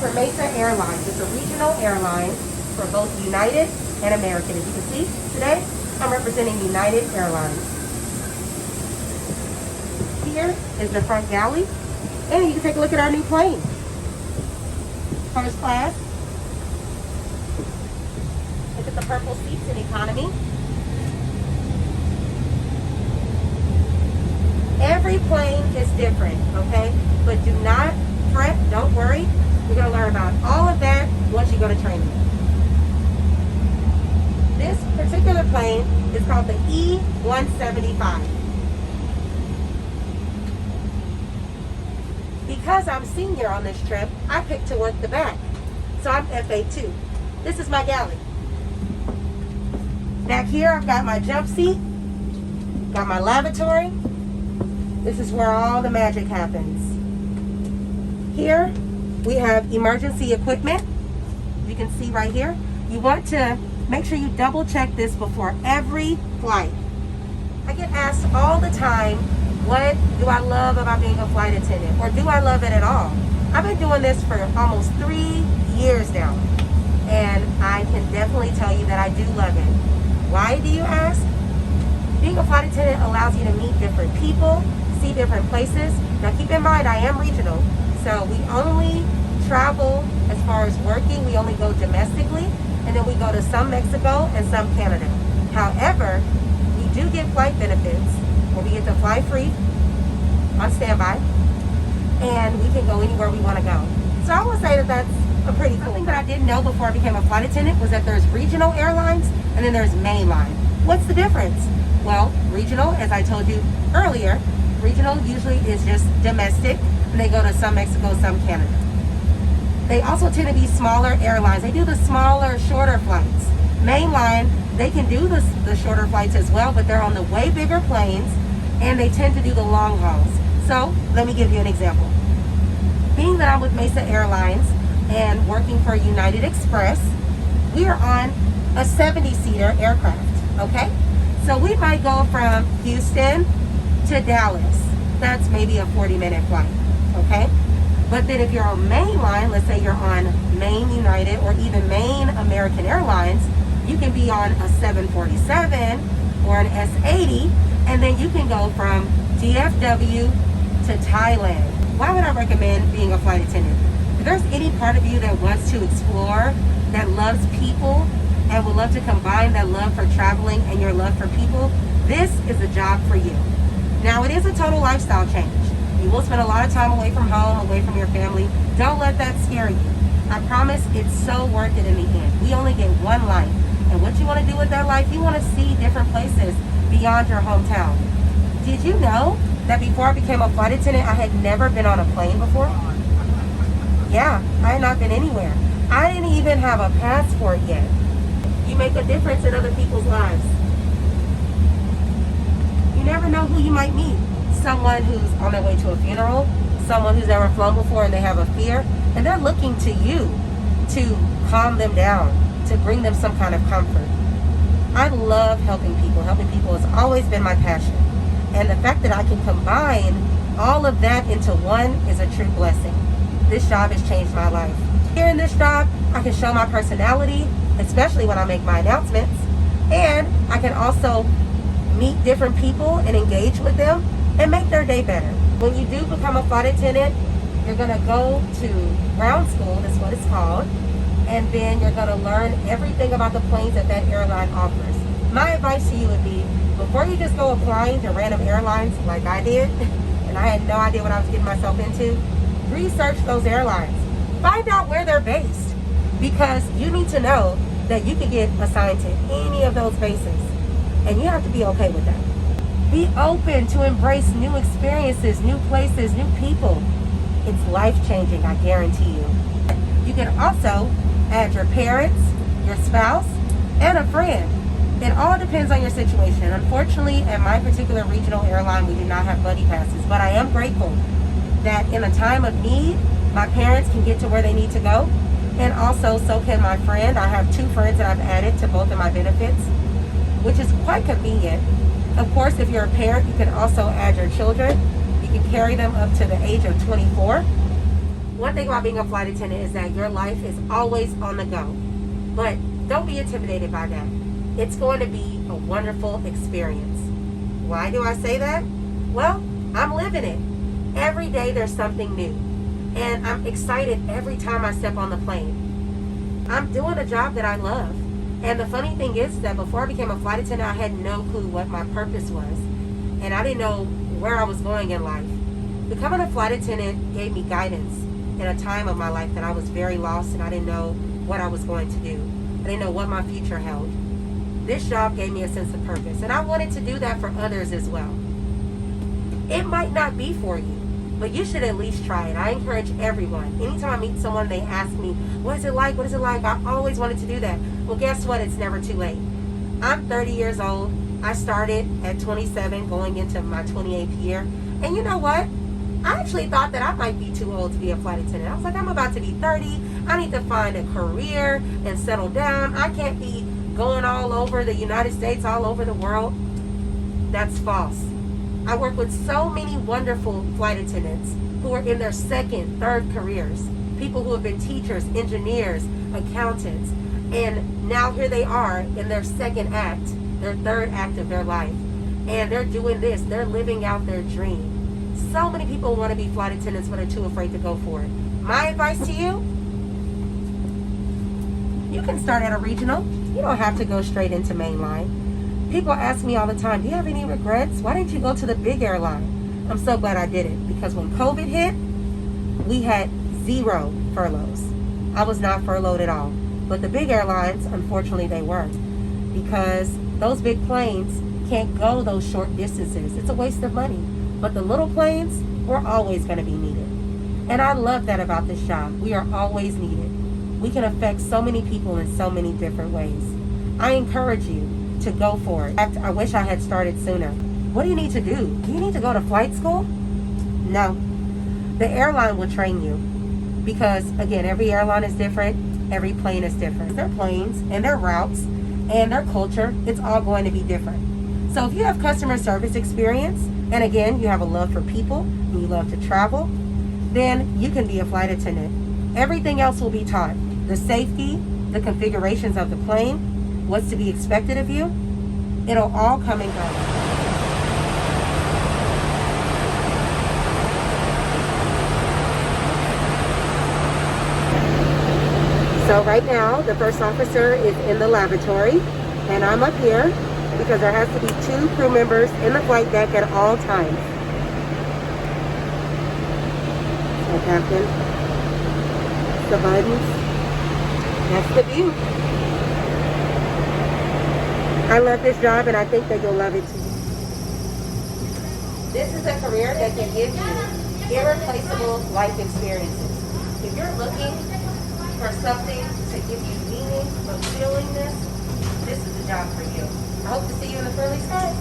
for Mesa Airlines. It's a regional airline for both United and American. As you can see, today I'm representing United Airlines. Here is the front galley, and you can take a look at our new plane. First class. Look at the purple seats in economy. Every plane is different, okay? But do not fret, don't worry. We're going to learn about all of that once you go to training. This particular plane is called the E-175. Because I'm senior on this trip, I picked to work the back. So I'm FA2. This is my galley. Back here, I've got my jump seat, got my lavatory. This is where all the magic happens. Here, we have emergency equipment. You can see right here. You want to make sure you double check this before every flight. I get asked all the time, what do I love about being a flight attendant? Or do I love it at all? I've been doing this for almost 3 years now. And I can definitely tell you that I do love it. Why do you ask? Being a flight attendant allows you to meet different people, see different places. Now keep in mind, I am regional. So we only travel as far as working. We only go domestically. And then we go to some Mexico and some Canada. However, we do get flight benefits where we get to fly free on standby, and we can go anywhere we want to go. So I will say that that's a pretty cool thing. That I didn't know before I became a flight attendant was that there's regional airlines and then there's mainline. What's the difference? Well, regional, as I told you earlier, regional usually is just domestic, and they go to some Mexico, some Canada. They also tend to be smaller airlines. They do the smaller, shorter flights. Mainline, they can do the shorter flights as well, but they're on the way bigger planes, and they tend to do the long hauls. So let me give you an example. Being that I'm with Mesa Airlines and working for United Express, we are on a 70-seater aircraft, okay? So we might go from Houston to Dallas. That's maybe a 40-minute flight, okay? But then if you're on mainline, let's say you're on Main United or even Main American Airlines, you can be on a 747 or an S80, and then you can go from DFW to Thailand. Why would I recommend being a flight attendant? If there's any part of you that wants to explore, that loves people, and would love to combine that love for traveling and your love for people, this is a job for you. Now, it is a total lifestyle change. You will spend a lot of time away from home, away from your family. Don't let that scare you. I promise it's so worth it in the end. We only get one life. And what you want to do with that life, you want to see different places beyond your hometown. Did you know that before I became a flight attendant, I had never been on a plane before? Yeah, I had not been anywhere. I didn't even have a passport yet. You make a difference in other people's lives. You never know who you might meet. Someone who's on their way to a funeral, someone who's never flown before and they have a fear, and they're looking to you to calm them down, to bring them some kind of comfort. I love helping people. Helping people has always been my passion. And the fact that I can combine all of that into one is a true blessing. This job has changed my life. Here in this job, I can show my personality, especially when I make my announcements, and I can also meet different people and engage with them and make their day better. When you do become a flight attendant, you're going to go to ground school, that's what it's called, and then you're going to learn everything about the planes that that airline offers. My advice to you would be, before you just go applying to random airlines like I did, and I had no idea what I was getting myself into, research those airlines. Find out where they're based, because you need to know that you can get assigned to any of those bases, and you have to be okay with that. Be open to embrace new experiences, new places, new people. It's life-changing, I guarantee you. You can also add your parents, your spouse, and a friend. It all depends on your situation. Unfortunately, at my particular regional airline, we do not have buddy passes, but I am grateful that in a time of need, my parents can get to where they need to go, and also so can my friend. I have 2 friends that I've added to both of my benefits, which is quite convenient. Of course, if you're a parent, you can also add your children. You can carry them up to the age of 24. One thing about being a flight attendant is that your life is always on the go. But don't be intimidated by that. It's going to be a wonderful experience. Why do I say that? Well, I'm living it. Every day there's something new. And I'm excited every time I step on the plane. I'm doing a job that I love. And the funny thing is that before I became a flight attendant, I had no clue what my purpose was. And I didn't know where I was going in life. Becoming a flight attendant gave me guidance in a time of my life that I was very lost and I didn't know what I was going to do. I didn't know what my future held. This job gave me a sense of purpose, and I wanted to do that for others as well. It might not be for you, but you should at least try it. I encourage everyone. Anytime I meet someone, they ask me, what is it like? What is it like? I always wanted to do that. Well, guess what? It's never too late. I'm 30 years old. I started at 27, going into my 28th year. And you know what? I actually thought that I might be too old to be a flight attendant. I was like, I'm about to be 30. I need to find a career and settle down. I can't be going all over the United States, all over the world. That's false. I work with so many wonderful flight attendants who are in their second, third careers. People who have been teachers, engineers, accountants. And now here they are in their second act, their third act of their life. And they're doing this. They're living out their dream. So many people want to be flight attendants, but are too afraid to go for it. My advice to you, you can start at a regional. You don't have to go straight into mainline. People ask me all the time, do you have any regrets? Why didn't you go to the big airline? I'm so glad I did it, because when COVID hit, we had 0 furloughs. I was not furloughed at all. But the big airlines, unfortunately, they weren't, because those big planes can't go those short distances. It's a waste of money. But the little planes, we're always going to be needed. And I love that about this job. We are always needed. We can affect so many people in so many different ways. I encourage you to go for it. In fact, I wish I had started sooner. What do you need to do? Do you need to go to flight school? No. The airline will train you. Because, again, every airline is different. Every plane is different. Their planes and their routes and their culture, it's all going to be different. So if you have customer service experience, and again, you have a love for people, and you love to travel, then you can be a flight attendant. Everything else will be taught. The safety, the configurations of the plane, what's to be expected of you, it'll all come and go. So right now, the first officer is in the lavatory, and I'm up here because there has to be 2 crew members in the flight deck at all times. So, Captain, the buttons, that's the view. I love this job, and I think that you'll love it too. This is a career that can give you irreplaceable life experiences. If you're looking for something to give you meaning, fulfillingness, this is the job for you. I hope to see you in the friendly sky.